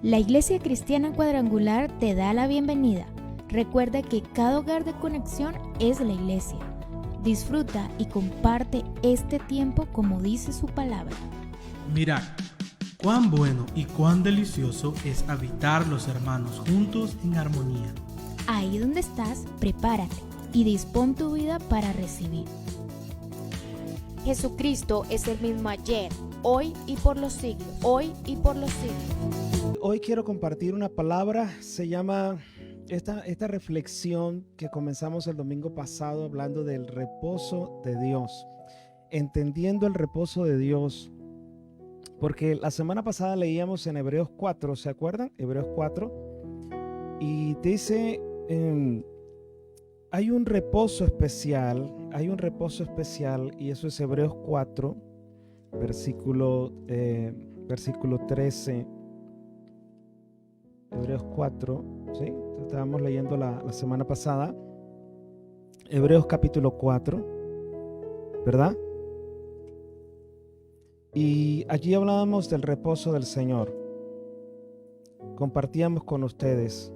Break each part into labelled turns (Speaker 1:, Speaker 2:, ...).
Speaker 1: La Iglesia Cristiana Cuadrangular te da la bienvenida. Recuerda que cada hogar de conexión es la iglesia. Disfruta y comparte este tiempo como dice su palabra.
Speaker 2: Mirad, cuán bueno y cuán delicioso es habitar los hermanos juntos en armonía.
Speaker 1: Ahí donde estás, prepárate y dispón tu vida para recibir. Jesucristo es el mismo ayer, hoy y por los siglos, hoy y por los siglos.
Speaker 3: Hoy quiero compartir una palabra, se llama esta reflexión que comenzamos el domingo pasado hablando del reposo de Dios, entendiendo el reposo de Dios, porque la semana pasada leíamos en Hebreos 4, ¿se acuerdan? Hebreos 4, y dice, hay un reposo especial, y eso es Hebreos 4, versículo 13. Hebreos 4, ¿sí? Estábamos leyendo la semana pasada. Hebreos capítulo 4, ¿verdad? Y allí hablábamos del reposo del Señor. Compartíamos con ustedes.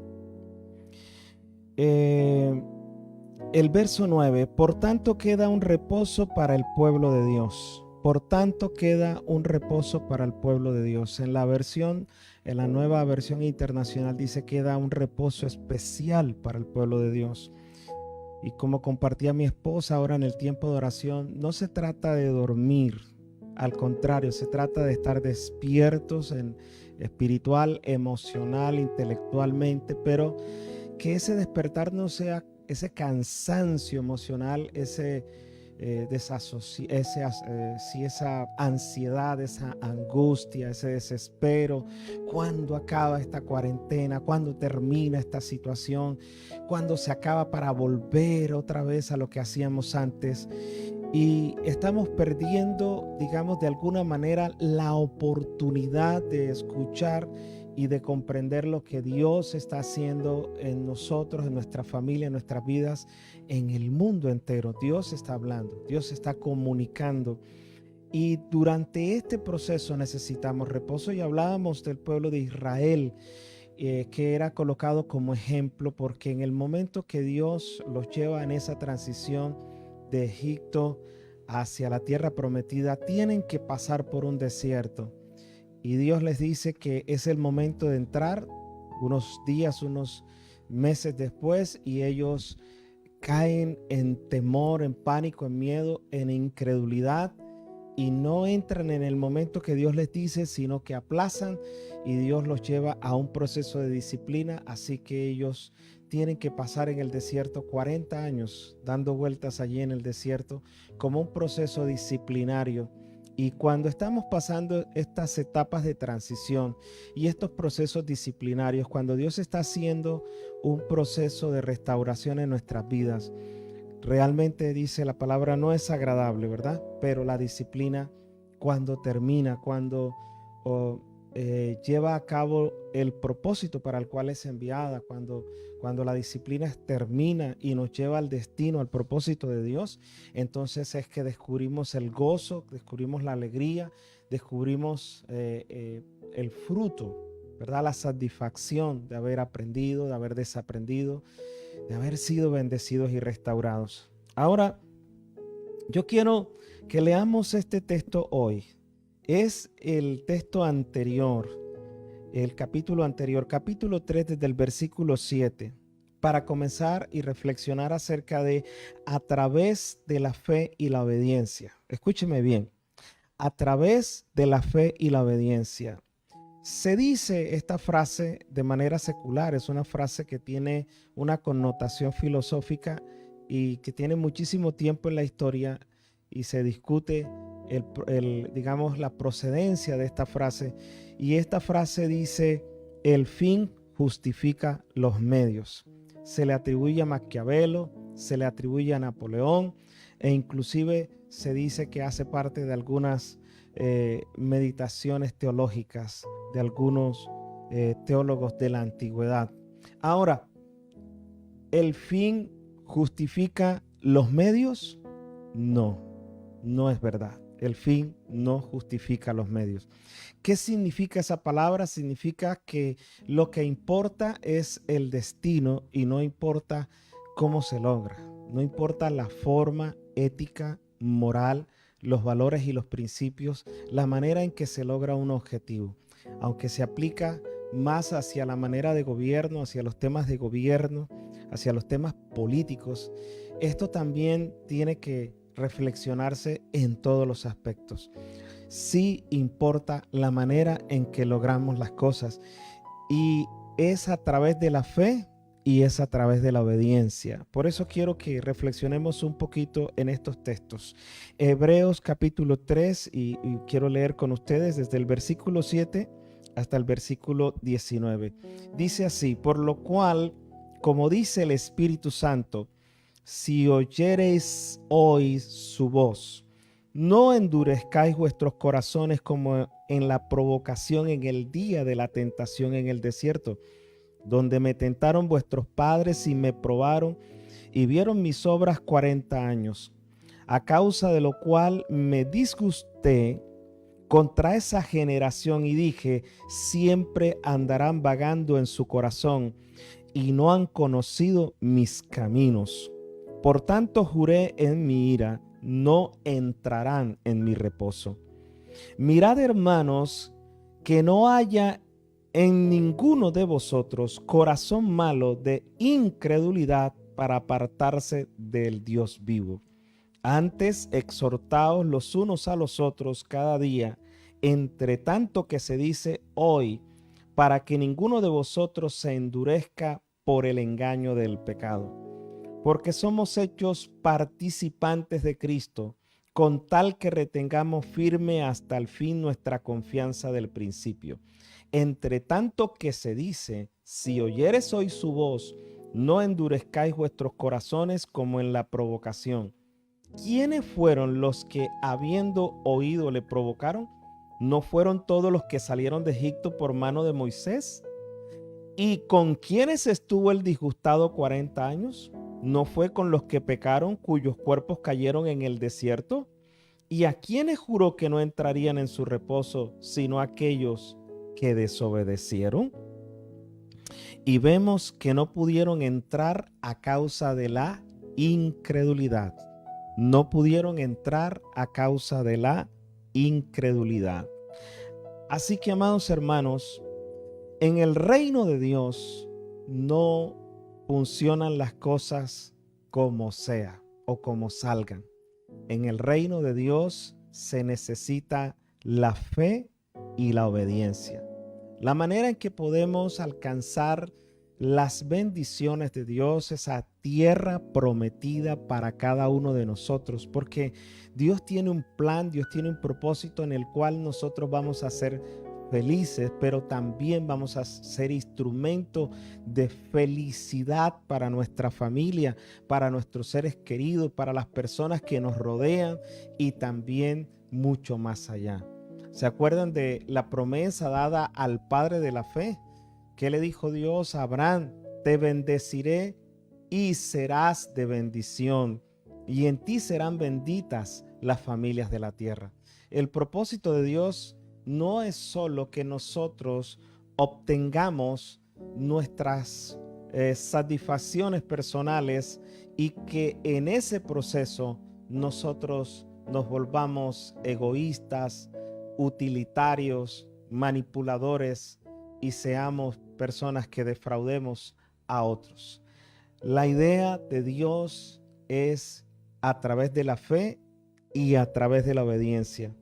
Speaker 3: El verso 9, por tanto queda un reposo para el pueblo de Dios. Por tanto queda un reposo para el pueblo de Dios. En la nueva versión internacional dice queda un reposo especial para el pueblo de Dios. Y como compartía mi esposa ahora en el tiempo de oración, no se trata de dormir, al contrario, se trata de estar despiertos en espiritual, emocional, intelectualmente, pero que ese despertar no sea ese cansancio emocional, esa ansiedad, esa angustia, ese desespero. ¿Cuándo acaba esta cuarentena? ¿Cuándo termina esta situación? ¿Cuándo se acaba para volver otra vez a lo que hacíamos antes? Y estamos perdiendo, digamos, de alguna manera la oportunidad de escuchar y de comprender lo que Dios está haciendo en nosotros, en nuestra familia, en nuestras vidas, en el mundo entero. Dios está hablando, Dios está comunicando. Y durante este proceso necesitamos reposo. Y hablábamos del pueblo de Israel, que era colocado como ejemplo, porque en el momento que Dios los lleva en esa transición de Egipto hacia la tierra prometida, tienen que pasar por un desierto. Y Dios les dice que es el momento de entrar, unos días, unos meses después, y ellos caen en temor, en pánico, en miedo, en incredulidad, y no entran en el momento que Dios les dice, sino que aplazan, y Dios los lleva a un proceso de disciplina. Así que ellos tienen que pasar en el desierto 40 años, dando vueltas allí en el desierto, como un proceso disciplinario. Y cuando estamos pasando estas etapas de transición y estos procesos disciplinarios, cuando Dios está haciendo un proceso de restauración en nuestras vidas, realmente dice la palabra, no es agradable, ¿verdad? Pero la disciplina, cuando termina, cuando lleva a cabo el propósito para el cual es enviada, cuando la disciplina termina y nos lleva al destino, al propósito de Dios, entonces es que descubrimos el gozo, descubrimos la alegría, descubrimos el fruto, ¿verdad? La satisfacción de haber aprendido, de haber desaprendido, de haber sido bendecidos y restaurados. Ahora, yo quiero que leamos este texto hoy. Es el texto anterior, el capítulo anterior, capítulo 3, desde el versículo 7, para comenzar y reflexionar acerca de a través de la fe y la obediencia. Escúcheme bien, a través de la fe y la obediencia. Se dice esta frase de manera secular, es una frase que tiene una connotación filosófica y que tiene muchísimo tiempo en la historia, y se discute digamos, la procedencia de esta frase. Y esta frase dice, el fin justifica los medios. Se le atribuye a Maquiavelo, se le atribuye a Napoleón, e inclusive se dice que hace parte de algunas meditaciones teológicas de algunos teólogos de la antigüedad. Ahora, ¿el fin justifica los medios? No, no es verdad. el fin no justifica los medios. ¿Qué significa esa palabra? Significa que lo que importa es el destino y no importa cómo se logra. No importa la forma ética, moral, los valores y los principios, la manera en que se logra un objetivo. Aunque se aplica más hacia la manera de gobierno, hacia los temas de gobierno, hacia los temas políticos, esto también tiene que reflexionarse en todos los aspectos. Sí importa la manera en que logramos las cosas, y es a través de la fe y es a través de la obediencia. Por eso quiero que reflexionemos un poquito en estos textos. Hebreos capítulo 3, y quiero leer con ustedes desde el versículo 7 hasta el versículo 19. Dice así: por lo cual, como dice el Espíritu Santo, si oyereis hoy su voz, no endurezcáis vuestros corazones como en la provocación en el día de la tentación en el desierto, donde me tentaron vuestros padres y me probaron y vieron mis obras 40 años, a causa de lo cual me disgusté contra esa generación y dije: siempre andarán vagando en su corazón y no han conocido mis caminos. Por tanto juré en mi ira: no entrarán en mi reposo. Mirad, hermanos, que no haya en ninguno de vosotros corazón malo de incredulidad para apartarse del Dios vivo. Antes exhortaos los unos a los otros cada día, entre tanto que se dice hoy, para que ninguno de vosotros se endurezca por el engaño del pecado. Porque somos hechos participantes de Cristo, con tal que retengamos firme hasta el fin nuestra confianza del principio. Entre tanto que se dice: si oyeres hoy su voz, no endurezcáis vuestros corazones como en la provocación. ¿Quiénes fueron los que, habiendo oído, le provocaron? ¿No fueron todos los que salieron de Egipto por mano de Moisés? ¿Y con quiénes estuvo el disgustado 40 años? ¿No fue con los que pecaron, cuyos cuerpos cayeron en el desierto? ¿Y a quiénes juró que no entrarían en su reposo, sino a aquellos que desobedecieron? Y vemos que no pudieron entrar a causa de la incredulidad. No pudieron entrar a causa de la incredulidad. Así que, amados hermanos, en el reino de Dios no funcionan las cosas como sea o como salgan. En el reino de Dios se necesita la fe y la obediencia. La manera en que podemos alcanzar las bendiciones de Dios, esa tierra prometida para cada uno de nosotros, porque Dios tiene un plan, Dios tiene un propósito en el cual nosotros vamos a ser felices, pero también vamos a ser instrumento de felicidad para nuestra familia, para nuestros seres queridos, para las personas que nos rodean y también mucho más allá. ¿Se acuerdan de la promesa dada al padre de la fe? ¿Qué le dijo Dios a Abraham? Te bendeciré y serás de bendición, y en ti serán benditas las familias de la tierra. El propósito de Dios no es solo que nosotros obtengamos nuestras satisfacciones personales y que en ese proceso nosotros nos volvamos egoístas, utilitarios, manipuladores y seamos personas que defraudemos a otros. La idea de Dios es a través de la fe y a través de la obediencia.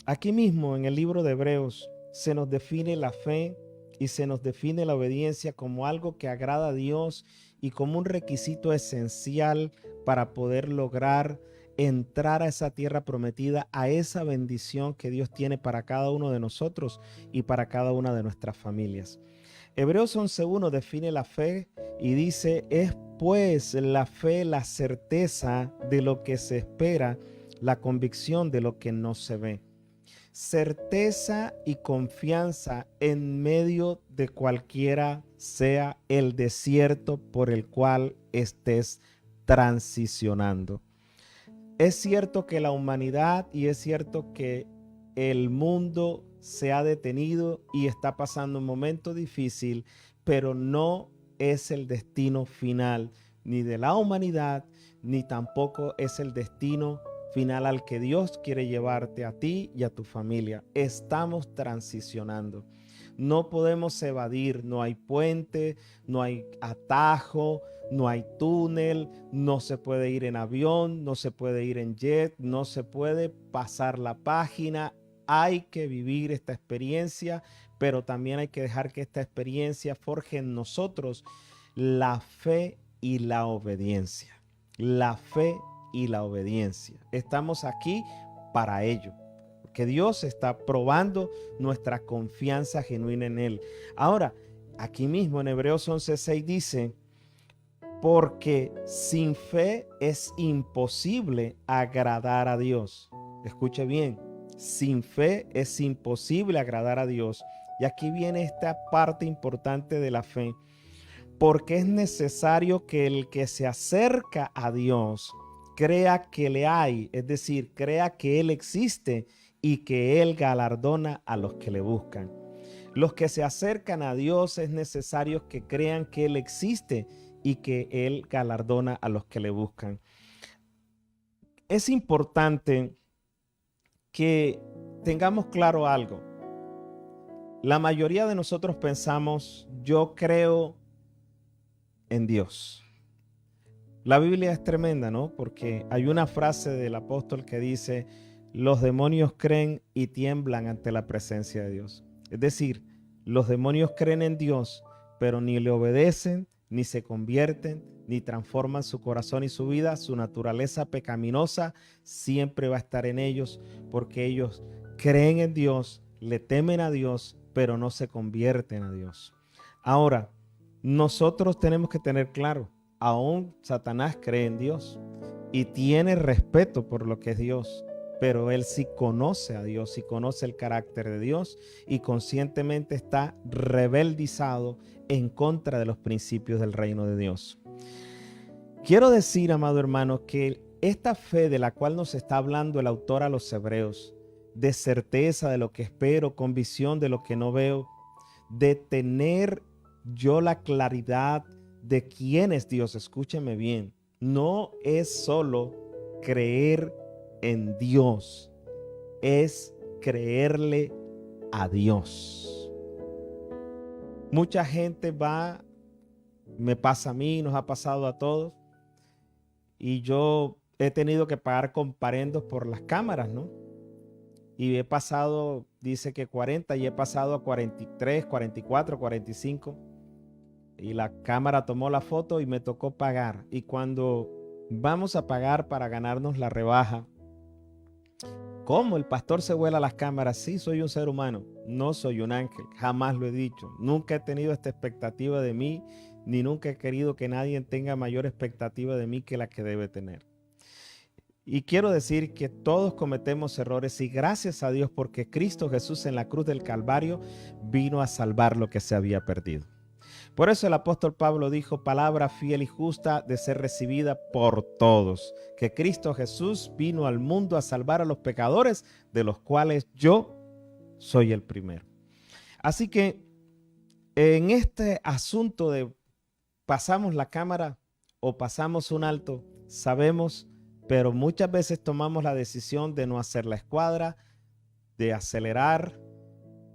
Speaker 3: Aquí mismo en el libro de Hebreos se nos define la fe y se nos define la obediencia como algo que agrada a Dios y como un requisito esencial para poder lograr entrar a esa tierra prometida, a esa bendición que Dios tiene para cada uno de nosotros y para cada una de nuestras familias. Hebreos 11:1 define la fe y dice: es pues la fe la certeza de lo que se espera, la convicción de lo que no se ve. Certeza y confianza en medio de cualquiera sea el desierto por el cual estés transicionando. Es cierto que la humanidad y es cierto que el mundo se ha detenido y está pasando un momento difícil, pero no es el destino final ni de la humanidad, ni tampoco es el destino final al que Dios quiere llevarte a ti y a tu familia. Estamos transicionando. No podemos evadir, no hay puente, no hay atajo, no hay túnel, no se puede ir en avión, no se puede ir en jet, no se puede pasar la página. Hay que vivir esta experiencia, pero también hay que dejar que esta experiencia forje en nosotros la fe y la obediencia. La fe y la obediencia. Estamos aquí para ello, porque Dios está probando nuestra confianza genuina en Él. Ahora, aquí mismo en Hebreos 11:6 dice, porque sin fe es imposible agradar a Dios. Escuche bien, sin fe es imposible agradar a Dios. Y aquí viene esta parte importante de la fe, porque es necesario que el que se acerca a Dios crea que le hay, es decir, crea que Él existe y que Él galardona a los que le buscan. Los que se acercan a Dios es necesario que crean que Él existe y que Él galardona a los que le buscan. Es importante que tengamos claro algo. La mayoría de nosotros pensamos, yo creo en Dios. La Biblia es tremenda, ¿no? Porque hay una frase del apóstol que dice, los demonios creen y tiemblan ante la presencia de Dios. Es decir, los demonios creen en Dios, pero ni le obedecen, ni se convierten, ni transforman su corazón y su vida. Su naturaleza pecaminosa siempre va a estar en ellos, porque ellos creen en Dios, le temen a Dios, pero no se convierten a Dios. Ahora, nosotros tenemos que tener claro, aún Satanás cree en Dios y tiene respeto por lo que es Dios, pero él sí conoce a Dios, sí conoce el carácter de Dios y conscientemente está rebeldizado en contra de los principios del reino de Dios. Quiero decir, amado hermano, que esta fe de la cual nos está hablando el autor a los Hebreos, de certeza de lo que espero, convicción de lo que no veo, de tener yo la claridad de quién es Dios, escúcheme bien, no es solo creer en Dios, es creerle a Dios. Mucha gente me pasa a mí, nos ha pasado a todos, y yo he tenido que pagar comparendos por las cámaras, ¿no? Y he pasado, dice que 40, y he pasado a 43, 44, 45. Y la cámara tomó la foto y me tocó pagar. Y cuando vamos a pagar para ganarnos la rebaja, ¿cómo el pastor se vuela las cámaras? Sí, soy un ser humano, no soy un ángel, jamás lo he dicho. Nunca he tenido esta expectativa de mí, ni nunca he querido que nadie tenga mayor expectativa de mí que la que debe tener. Y quiero decir que todos cometemos errores y gracias a Dios porque Cristo Jesús en la cruz del Calvario vino a salvar lo que se había perdido. Por eso el apóstol Pablo dijo, palabra fiel y justa de ser recibida por todos, que Cristo Jesús vino al mundo a salvar a los pecadores, de los cuales yo soy el primero. Así que en este asunto de pasamos la cámara o pasamos un alto, sabemos, pero muchas veces tomamos la decisión de no hacer la escuadra, de acelerar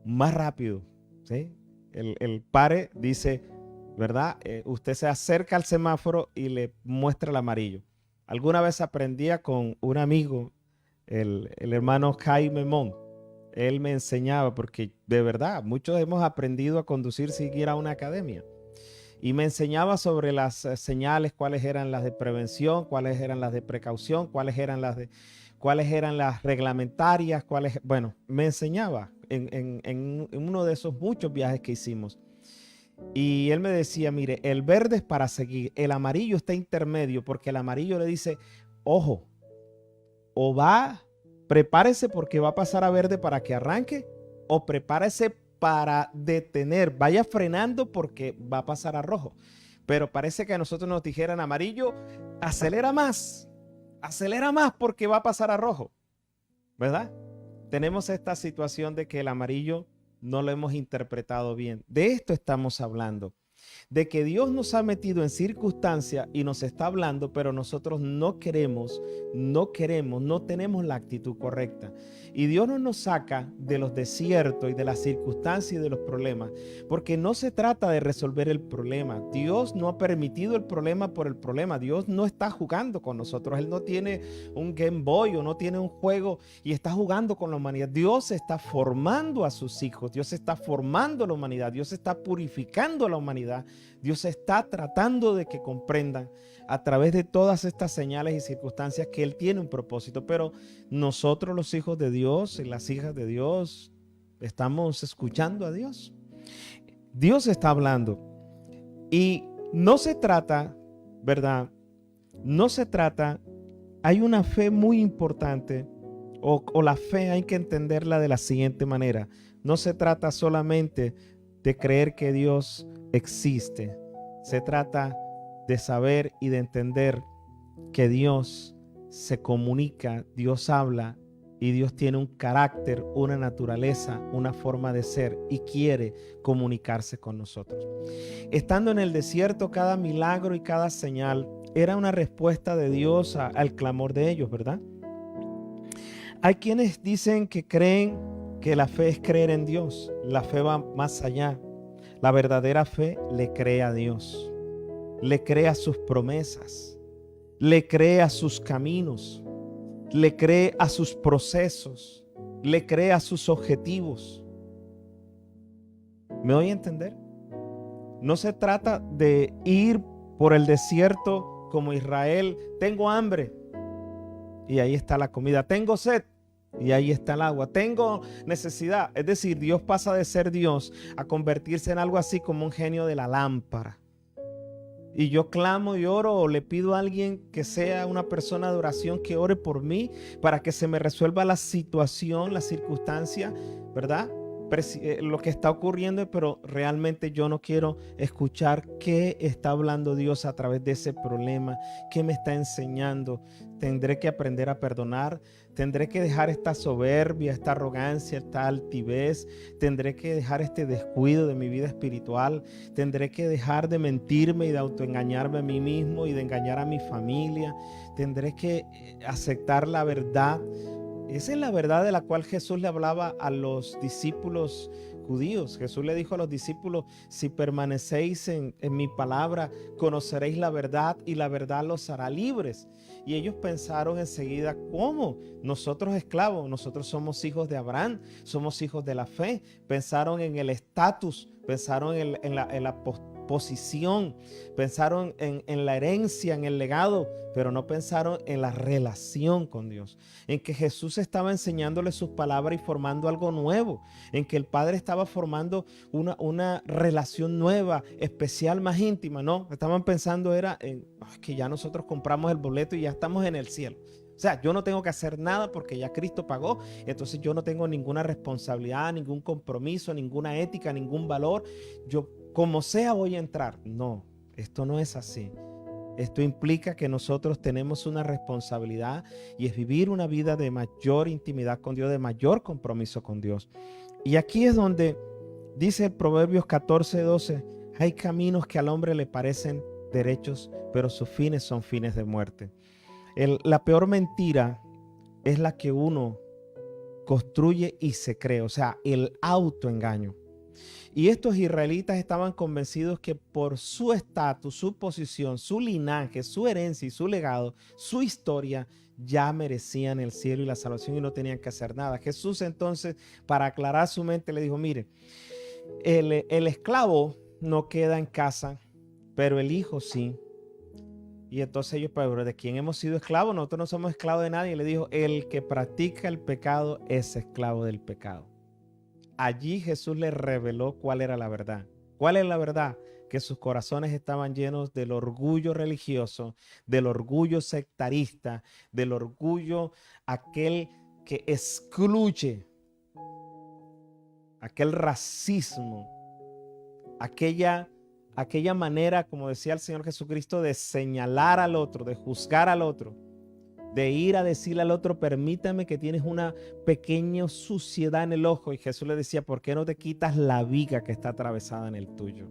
Speaker 3: más rápido, ¿sí? El pare dice, ¿verdad? Usted se acerca al semáforo y le muestra el amarillo. Alguna vez aprendía con un amigo, el hermano Jaime Mon. Él me enseñaba, porque de verdad, muchos hemos aprendido a conducir sin ir a una academia. Y me enseñaba sobre las señales, cuáles eran las de prevención, cuáles eran las de precaución, cuáles eran las reglamentarias, bueno, me enseñaba en uno de esos muchos viajes que hicimos. Y él me decía, mire, el verde es para seguir, el amarillo está intermedio, porque el amarillo le dice, ojo, prepárese porque va a pasar a verde para que arranque, o prepárese para detener, vaya frenando porque va a pasar a rojo. Pero parece que a nosotros nos dijeran amarillo, acelera más, acelera más porque va a pasar a rojo, ¿verdad? Tenemos esta situación de que el amarillo no lo hemos interpretado bien. De esto estamos hablando. De que Dios nos ha metido en circunstancias y nos está hablando, pero nosotros no queremos, no tenemos la actitud correcta. Y Dios no nos saca de los desiertos y de las circunstancias y de los problemas, porque no se trata de resolver el problema. Dios no ha permitido el problema por el problema. Dios no está jugando con nosotros. Él no tiene un Game Boy o no tiene un juego y está jugando con la humanidad. Dios está formando a sus hijos. Dios está formando a la humanidad. Dios está purificando a la humanidad. Dios está tratando de que comprendan a través de todas estas señales y circunstancias que Él tiene un propósito. Pero nosotros, los hijos de Dios y las hijas de Dios, estamos escuchando a Dios. Dios está hablando. Y no se trata, ¿verdad? No se trata, hay una fe muy importante, o la fe hay que entenderla de la siguiente manera. No se trata solamente de creer que Dios existe. Se trata de saber y de entender que Dios se comunica, Dios habla y Dios tiene un carácter, una naturaleza, una forma de ser y quiere comunicarse con nosotros. Estando en el desierto, cada milagro y cada señal era una respuesta de Dios al clamor de ellos, ¿verdad? Hay quienes dicen que creen que la fe es creer en Dios. La fe va más allá. La verdadera fe le cree a Dios, le cree a sus promesas, le cree a sus caminos, le cree a sus procesos, le cree a sus objetivos. ¿Me doy a entender? No se trata de ir por el desierto como Israel. Tengo hambre y ahí está la comida. Tengo sed y ahí está el agua. Tengo necesidad. Es decir, Dios pasa de ser Dios a convertirse en algo así como un genio de la lámpara. Y yo clamo y oro o le pido a alguien que sea una persona de oración que ore por mí para que se me resuelva la situación, la circunstancia, ¿verdad? Lo que está ocurriendo, pero realmente yo no quiero escuchar qué está hablando Dios a través de ese problema, qué me está enseñando. Tendré que aprender a perdonar, tendré que dejar esta soberbia, esta arrogancia, esta altivez, tendré que dejar este descuido de mi vida espiritual, tendré que dejar de mentirme y de autoengañarme a mí mismo y de engañar a mi familia, tendré que aceptar la verdad. Esa es la verdad de la cual Jesús le hablaba a los discípulos judíos. Jesús le dijo a los discípulos: si permanecéis en mi palabra, conoceréis la verdad y la verdad los hará libres. Y ellos pensaron enseguida: ¿cómo? Nosotros esclavos, nosotros somos hijos de Abraham, somos hijos de la fe. Pensaron en el estatus, pensaron en la posición, pensaron en la herencia, en el legado, pero no pensaron en la relación con Dios, en que Jesús estaba enseñándole sus palabras y formando algo nuevo, en que el Padre estaba formando una relación nueva, especial, más íntima. No, estaban pensando era en que ya nosotros compramos el boleto y ya estamos en el cielo. O sea, yo no tengo que hacer nada porque ya Cristo pagó, entonces yo no tengo ninguna responsabilidad, ningún compromiso, ninguna ética, ningún valor. Yo como sea voy a entrar. No, esto no es así. Esto implica que nosotros tenemos una responsabilidad y es vivir una vida de mayor intimidad con Dios, de mayor compromiso con Dios. Y aquí es donde dice el Proverbios 14:12, hay caminos que al hombre le parecen derechos, pero sus fines son fines de muerte. La peor mentira es la que uno construye y se cree, o sea, el autoengaño. Y estos israelitas estaban convencidos que por su estatus, su posición, su linaje, su herencia y su legado, su historia, ya merecían el cielo y la salvación y no tenían que hacer nada. Jesús entonces, para aclarar su mente, le dijo: mire, el esclavo no queda en casa, pero el hijo sí. Y entonces ellos: pero ¿de quién hemos sido esclavos? Nosotros no somos esclavos de nadie. Y le dijo: el que practica el pecado es esclavo del pecado. Allí Jesús les reveló cuál era la verdad. ¿Cuál es la verdad? Que sus corazones estaban llenos del orgullo religioso, del orgullo sectarista, del orgullo aquel que excluye, aquel racismo, aquella manera, como decía el Señor Jesucristo, de señalar al otro, de juzgar al otro, de ir a decirle al otro, permítame que tienes una pequeña suciedad en el ojo. Y Jesús le decía, ¿por qué no te quitas la viga que está atravesada en el tuyo?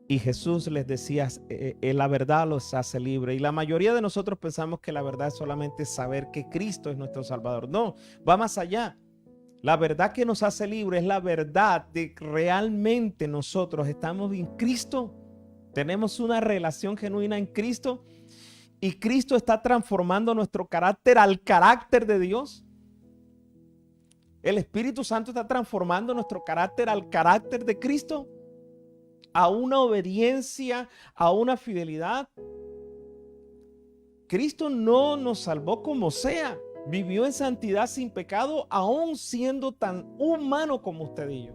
Speaker 3: Y Jesús les decía, la verdad los hace libres. Y la mayoría de nosotros pensamos que la verdad es solamente saber que Cristo es nuestro Salvador. No, va más allá. La verdad que nos hace libres es la verdad de que realmente nosotros estamos en Cristo. Tenemos una relación genuina en Cristo. Y Cristo está transformando nuestro carácter al carácter de Dios. El Espíritu Santo está transformando nuestro carácter al carácter de Cristo. A una obediencia, a una fidelidad. Cristo no nos salvó como sea. Vivió en santidad sin pecado, aún siendo tan humano como usted y yo.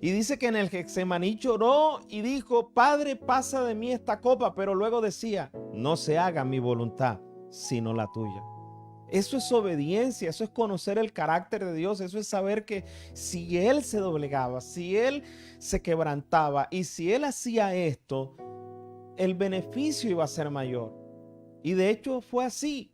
Speaker 3: Y dice que en el Getsemaní lloró y dijo, Padre, pasa de mí esta copa. Pero luego decía, no se haga mi voluntad, sino la tuya. Eso es obediencia, eso es conocer el carácter de Dios, eso es saber que si Él se doblegaba, si Él se quebrantaba y si Él hacía esto, el beneficio iba a ser mayor. Y de hecho fue así.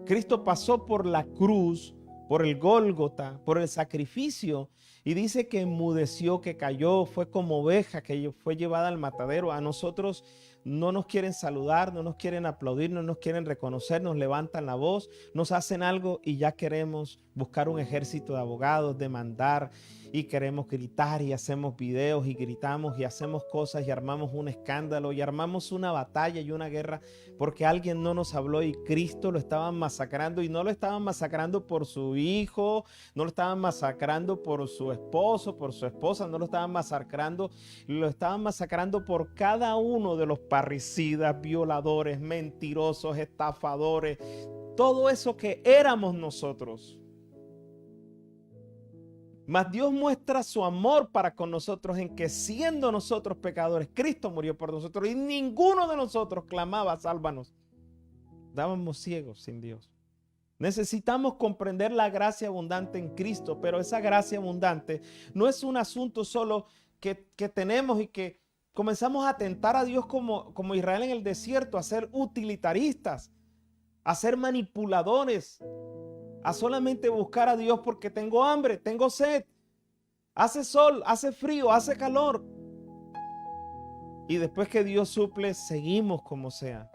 Speaker 3: Cristo pasó por la cruz, por el Gólgota, por el sacrificio, y dice que enmudeció, que cayó, fue como oveja que fue llevada al matadero. A nosotros no nos quieren saludar, no nos quieren aplaudir, no nos quieren reconocer, nos levantan la voz, nos hacen algo y ya queremos buscar un ejército de abogados, demandar, y queremos gritar y hacemos videos y gritamos y hacemos cosas y armamos un escándalo y armamos una batalla y una guerra porque alguien no nos habló y Cristo lo estaban masacrando, y no lo estaban masacrando por su hijo, no lo estaban masacrando por su esposo, por su esposa, no lo estaban masacrando, lo estaban masacrando por cada uno de los parricidas, violadores, mentirosos, estafadores, todo eso que éramos nosotros. Mas Dios muestra su amor para con nosotros en que siendo nosotros pecadores, Cristo murió por nosotros y ninguno de nosotros clamaba, sálvanos. Estábamos ciegos sin Dios. Necesitamos comprender la gracia abundante en Cristo, pero esa gracia abundante no es un asunto solo que tenemos y que comenzamos a tentar a Dios como Israel en el desierto, a ser utilitaristas, a ser manipuladores, a solamente buscar a Dios porque tengo hambre, tengo sed, hace sol, hace frío, hace calor. Y después que Dios suple, seguimos como sea.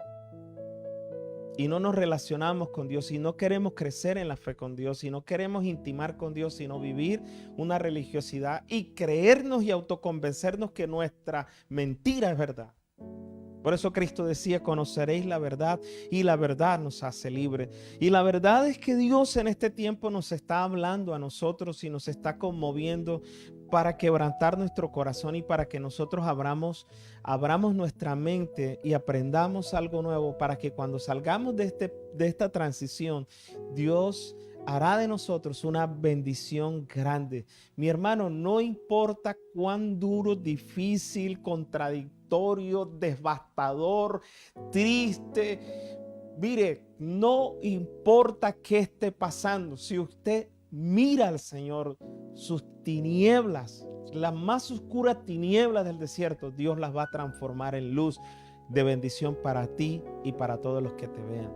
Speaker 3: Y no nos relacionamos con Dios, y no queremos crecer en la fe con Dios, y no queremos intimar con Dios, sino vivir una religiosidad y creernos y autoconvencernos que nuestra mentira es verdad. Por eso Cristo decía, conoceréis la verdad y la verdad nos hace libres. Y la verdad es que Dios en este tiempo nos está hablando a nosotros y nos está conmoviendo para quebrantar nuestro corazón y para que nosotros abramos nuestra mente y aprendamos algo nuevo, para que cuando salgamos de esta transición, Dios hará de nosotros una bendición grande. Mi hermano, no importa cuán duro, difícil, contradictorio, devastador, triste. Mire, no importa qué esté pasando. Si usted mira al Señor, sus tinieblas, las más oscuras tinieblas del desierto, Dios las va a transformar en luz de bendición para ti y para todos los que te vean.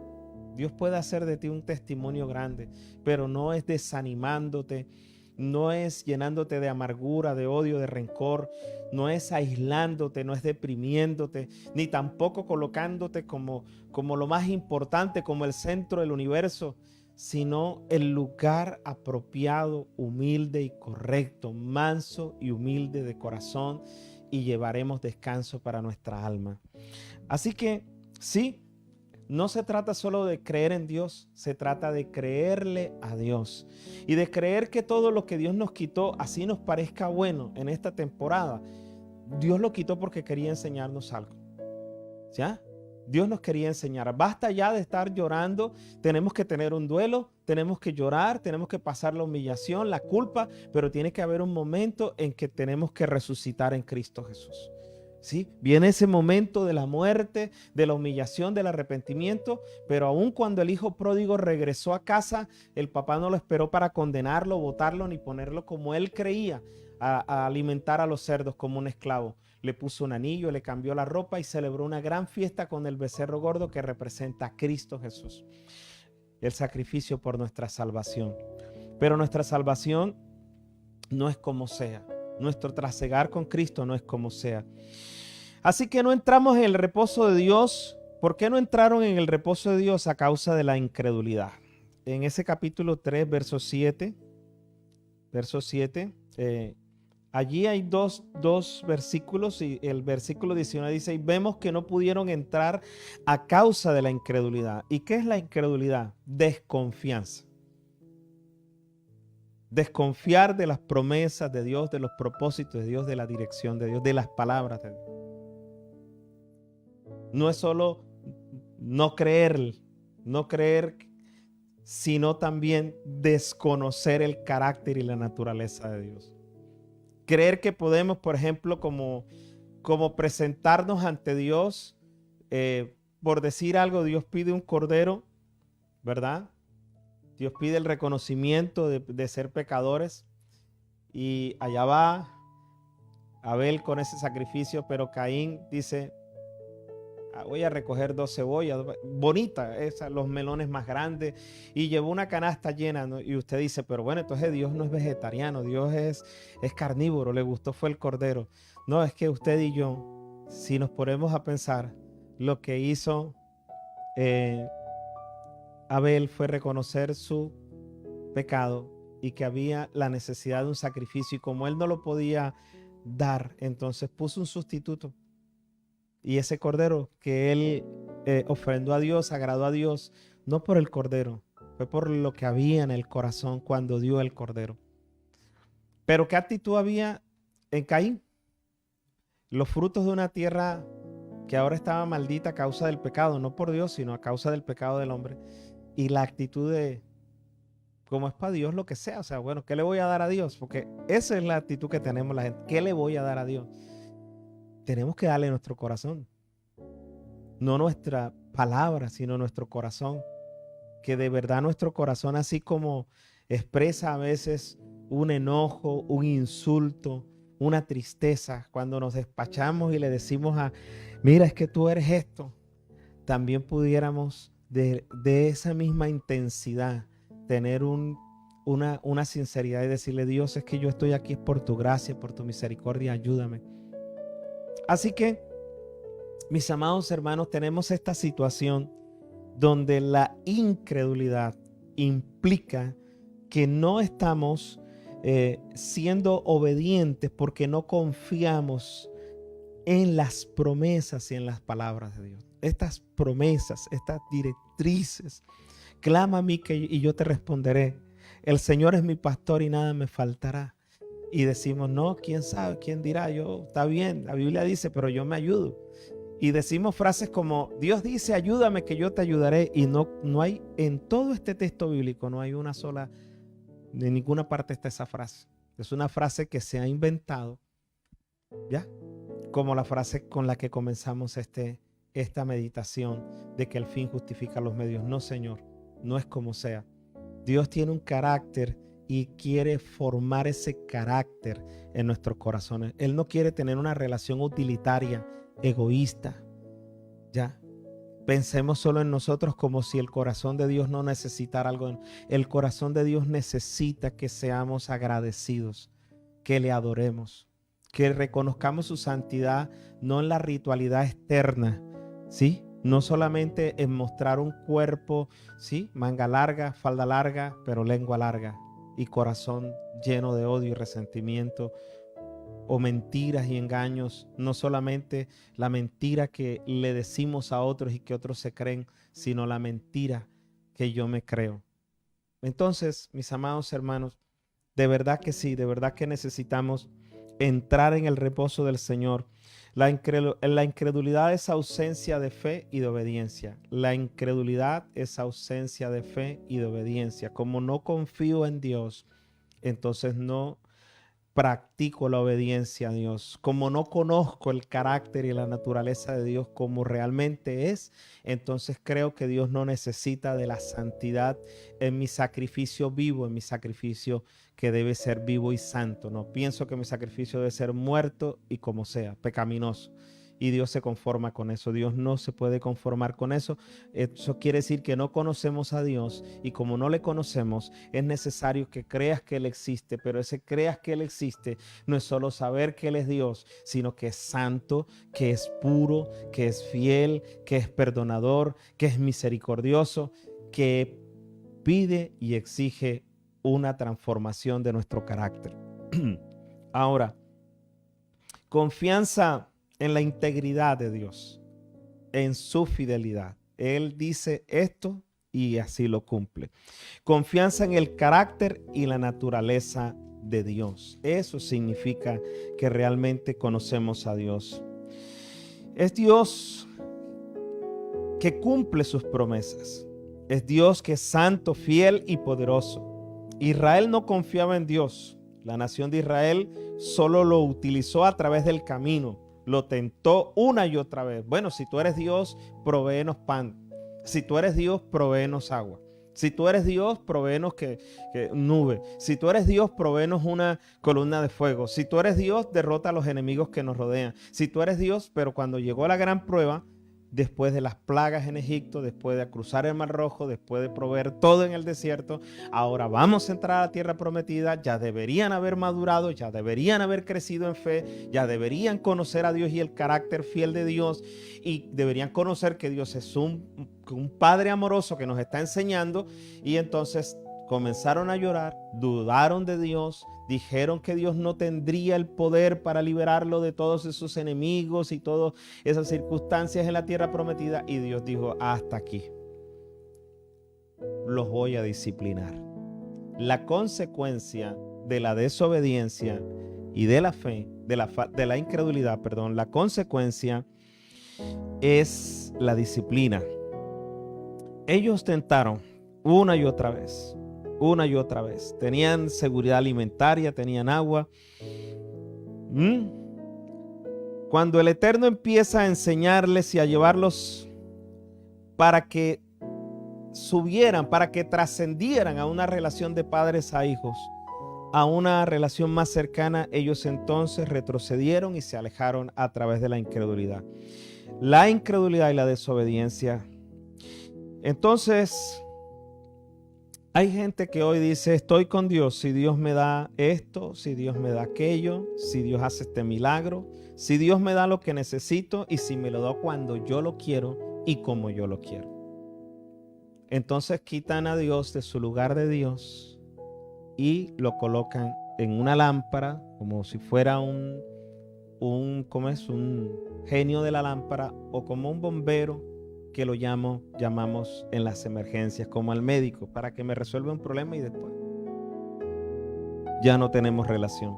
Speaker 3: Dios puede hacer de ti un testimonio grande, pero no es desanimándote, no es llenándote de amargura, de odio, de rencor, no es aislándote, no es deprimiéndote, ni tampoco colocándote como lo más importante, como el centro del universo, sino el lugar apropiado, humilde y correcto, manso y humilde de corazón, y llevaremos descanso para nuestra alma. Así que sí, no se trata solo de creer en Dios, se trata de creerle a Dios y de creer que todo lo que Dios nos quitó, así nos parezca bueno en esta temporada, Dios lo quitó porque quería enseñarnos algo. ¿Ya? Dios nos quería enseñar. Basta ya de estar llorando. Tenemos que tener un duelo, tenemos que llorar, tenemos que pasar la humillación, la culpa, pero tiene que haber un momento en que tenemos que resucitar en Cristo Jesús. ¿Sí? Viene ese momento de la muerte, de la humillación, del arrepentimiento, pero aun cuando el hijo pródigo regresó a casa, el papá no lo esperó para condenarlo, botarlo, ni ponerlo como él creía. a alimentar a los cerdos como un esclavo. Le puso un anillo, le cambió la ropa y celebró una gran fiesta con el becerro gordo que representa a Cristo Jesús, el sacrificio por nuestra salvación. Pero nuestra salvación no es como sea. Nuestro trasegar con Cristo no es como sea. Así que no entramos en el reposo de Dios. ¿Por qué no entraron en el reposo de Dios? A causa de la incredulidad. En ese capítulo 3, verso 7, allí hay dos versículos, y el versículo 19 dice: y vemos que no pudieron entrar a causa de la incredulidad. ¿Y qué es la incredulidad? Desconfianza. Desconfiar de las promesas de Dios, de los propósitos de Dios, de la dirección de Dios, de las palabras de Dios. No es solo no creer, sino también desconocer el carácter y la naturaleza de Dios. Creer que podemos, por ejemplo, como presentarnos ante Dios, por decir algo, Dios pide un cordero, ¿verdad? Dios pide el reconocimiento de ser pecadores, y allá va Abel con ese sacrificio, pero Caín dice: voy a recoger 2 cebollas, bonitas, los melones más grandes, y llevó una canasta llena, ¿no? Y usted dice: pero bueno, entonces Dios no es vegetariano, Dios es carnívoro, le gustó fue el cordero. No, es que usted y yo, si nos ponemos a pensar, lo que hizo Abel fue reconocer su pecado y que había la necesidad de un sacrificio, y como él no lo podía dar, entonces puso un sustituto. Y ese cordero que él ofrendó a Dios, agradó a Dios, no por el cordero, fue por lo que había en el corazón cuando dio el cordero. Pero ¿qué actitud había en Caín? Los frutos de una tierra que ahora estaba maldita a causa del pecado, no por Dios, sino a causa del pecado del hombre. Y la actitud de, como es para Dios lo que sea, o sea, bueno, ¿qué le voy a dar a Dios? Porque esa es la actitud que tenemos la gente. ¿Qué le voy a dar a Dios? Tenemos que darle nuestro corazón, no nuestra palabra, sino nuestro corazón. Que de verdad nuestro corazón, así como expresa a veces un enojo, un insulto, una tristeza, cuando nos despachamos y le decimos mira, es que tú eres esto, también pudiéramos de esa misma intensidad tener una sinceridad y decirle: Dios, es que yo estoy aquí por tu gracia, por tu misericordia, ayúdame. Así que, mis amados hermanos, tenemos esta situación donde la incredulidad implica que no estamos siendo obedientes porque no confiamos en las promesas y en las palabras de Dios. Estas promesas, estas directrices: clama a mí y yo te responderé. El Señor es mi pastor y nada me faltará. Y decimos: no, quién sabe, quién dirá, está bien, la Biblia dice, pero yo me ayudo. Y decimos frases como: Dios dice, ayúdame que yo te ayudaré. Y no hay, en todo este texto bíblico, no hay una sola, de ninguna parte está esa frase. Es una frase que se ha inventado, ¿ya? Como la frase con la que comenzamos esta meditación de que el fin justifica los medios. No, Señor, no es como sea. Dios tiene un carácter y quiere formar ese carácter en nuestros corazones. Él no quiere tener una relación utilitaria, egoísta. Ya, pensemos solo en nosotros, como si el corazón de Dios no necesitara algo. El corazón de Dios necesita que seamos agradecidos, que le adoremos, que reconozcamos su santidad, no en la ritualidad externa, ¿sí? No solamente en mostrar un cuerpo, ¿sí? Manga larga, falda larga, pero lengua larga y corazón lleno de odio y resentimiento, o mentiras y engaños. No solamente la mentira que le decimos a otros y que otros se creen, sino la mentira que yo me creo. Entonces, mis amados hermanos, de verdad que sí, de verdad que necesitamos entrar en el reposo del Señor. La incredulidad es ausencia de fe y de obediencia. La incredulidad es ausencia de fe y de obediencia. Como no confío en Dios, entonces no practico la obediencia a Dios, como no conozco el carácter y la naturaleza de Dios como realmente es, entonces creo que Dios no necesita de la santidad en mi sacrificio vivo, en mi sacrificio que debe ser vivo y santo. No pienso que mi sacrificio debe ser muerto y como sea, pecaminoso. Y Dios se conforma con eso. Dios no se puede conformar con eso. Eso quiere decir que no conocemos a Dios, y como no le conocemos, es necesario que creas que Él existe. Pero ese creas que Él existe no es solo saber que Él es Dios, sino que es santo, que es puro, que es fiel, que es perdonador, que es misericordioso, que pide y exige una transformación de nuestro carácter. Ahora, confianza en la integridad de Dios, en su fidelidad. Él dice esto y así lo cumple. Confianza en el carácter y la naturaleza de Dios. Eso significa que realmente conocemos a Dios. Es Dios que cumple sus promesas. Es Dios que es santo, fiel y poderoso. Israel no confiaba en Dios. La nación de Israel solo lo utilizó a través del camino. Lo tentó una y otra vez. Bueno, si tú eres Dios, provéenos pan. Si tú eres Dios, provéenos agua. Si tú eres Dios, provéenos que nube. Si tú eres Dios, provéenos una columna de fuego. Si tú eres Dios, derrota a los enemigos que nos rodean. Si tú eres Dios, pero cuando llegó la gran prueba, después de las plagas en Egipto, después de cruzar el Mar Rojo, después de proveer todo en el desierto, ahora vamos a entrar a la tierra prometida. Ya deberían haber madurado, ya deberían haber crecido en fe, ya deberían conocer a Dios y el carácter fiel de Dios, y deberían conocer que Dios es un Padre amoroso que nos está enseñando. Y entonces comenzaron a llorar, dudaron de Dios, dijeron que Dios no tendría el poder para liberarlo de todos esos enemigos y todas esas circunstancias en la tierra prometida. Y Dios dijo: hasta aquí, los voy a disciplinar. La consecuencia de la desobediencia y de la fe, de la incredulidad, perdón, la consecuencia es la disciplina. Ellos tentaron una y otra vez. Una y otra vez. Tenían seguridad alimentaria, tenían agua. Cuando el Eterno empieza a enseñarles y a llevarlos para que subieran, para que trascendieran a una relación de padres a hijos, a una relación más cercana, ellos entonces retrocedieron y se alejaron a través de la incredulidad. La incredulidad y la desobediencia. Entonces, hay gente que hoy dice: estoy con Dios si Dios me da esto, si Dios me da aquello, si Dios hace este milagro, si Dios me da lo que necesito y si me lo da cuando yo lo quiero y como yo lo quiero. Entonces quitan a Dios de su lugar de Dios y lo colocan en una lámpara, como si fuera un genio de la lámpara, o como un bombero que lo llamamos en las emergencias, como al médico, para que me resuelva un problema y después ya no tenemos relación.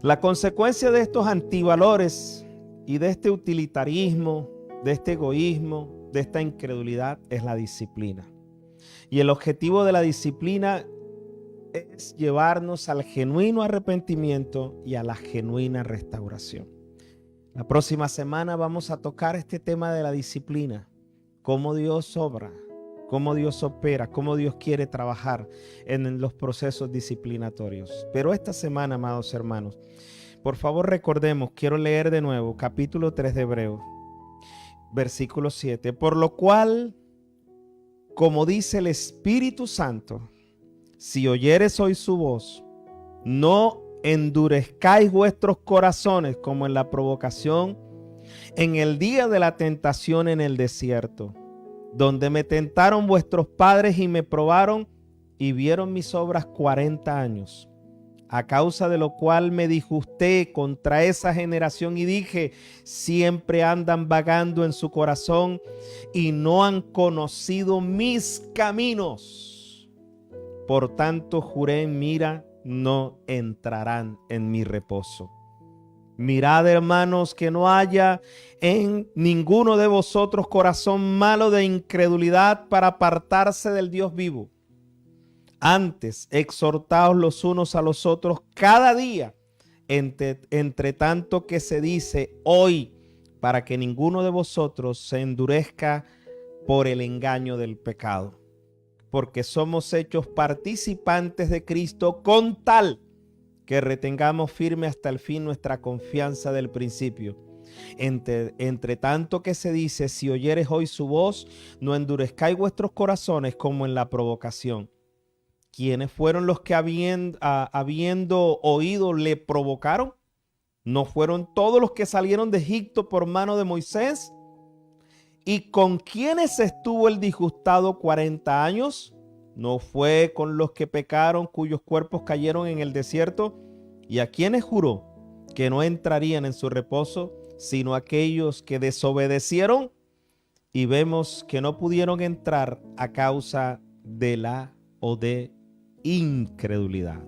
Speaker 3: La consecuencia de estos antivalores y de este utilitarismo, de este egoísmo, de esta incredulidad es la disciplina. Y el objetivo de la disciplina es llevarnos al genuino arrepentimiento y a la genuina restauración. La próxima semana vamos a tocar este tema de la disciplina, cómo Dios obra, cómo Dios opera, cómo Dios quiere trabajar en los procesos disciplinatorios. Pero esta semana, amados hermanos, por favor recordemos, quiero leer de nuevo capítulo 3 de Hebreos, versículo 7. Por lo cual, como dice el Espíritu Santo, si oyeres hoy su voz, no endurezcáis vuestros corazones como en la provocación en el día de la tentación en el desierto, donde me tentaron vuestros padres y me probaron y vieron mis obras 40 años, a causa de lo cual me disgusté contra esa generación y dije: siempre andan vagando en su corazón y no han conocido mis caminos. Por tanto juré en mi ira: no entrarán en mi reposo. Mirad, hermanos, que no haya en ninguno de vosotros corazón malo de incredulidad para apartarse del Dios vivo. Antes, exhortaos los unos a los otros cada día, entre tanto que se dice hoy, para que ninguno de vosotros se endurezca por el engaño del pecado. Porque somos hechos participantes de Cristo con tal que retengamos firme hasta el fin nuestra confianza del principio. Entre tanto que se dice, si oyeres hoy su voz, no endurezcáis vuestros corazones como en la provocación. ¿Quiénes fueron los que habiendo oído le provocaron? ¿No fueron todos los que salieron de Egipto por mano de Moisés? ¿Y con quiénes estuvo el disgustado 40 años? ¿No fue con los que pecaron, cuyos cuerpos cayeron en el desierto? ¿Y a quiénes juró que no entrarían en su reposo, sino aquellos que desobedecieron? Y vemos que no pudieron entrar a causa de la incredulidad.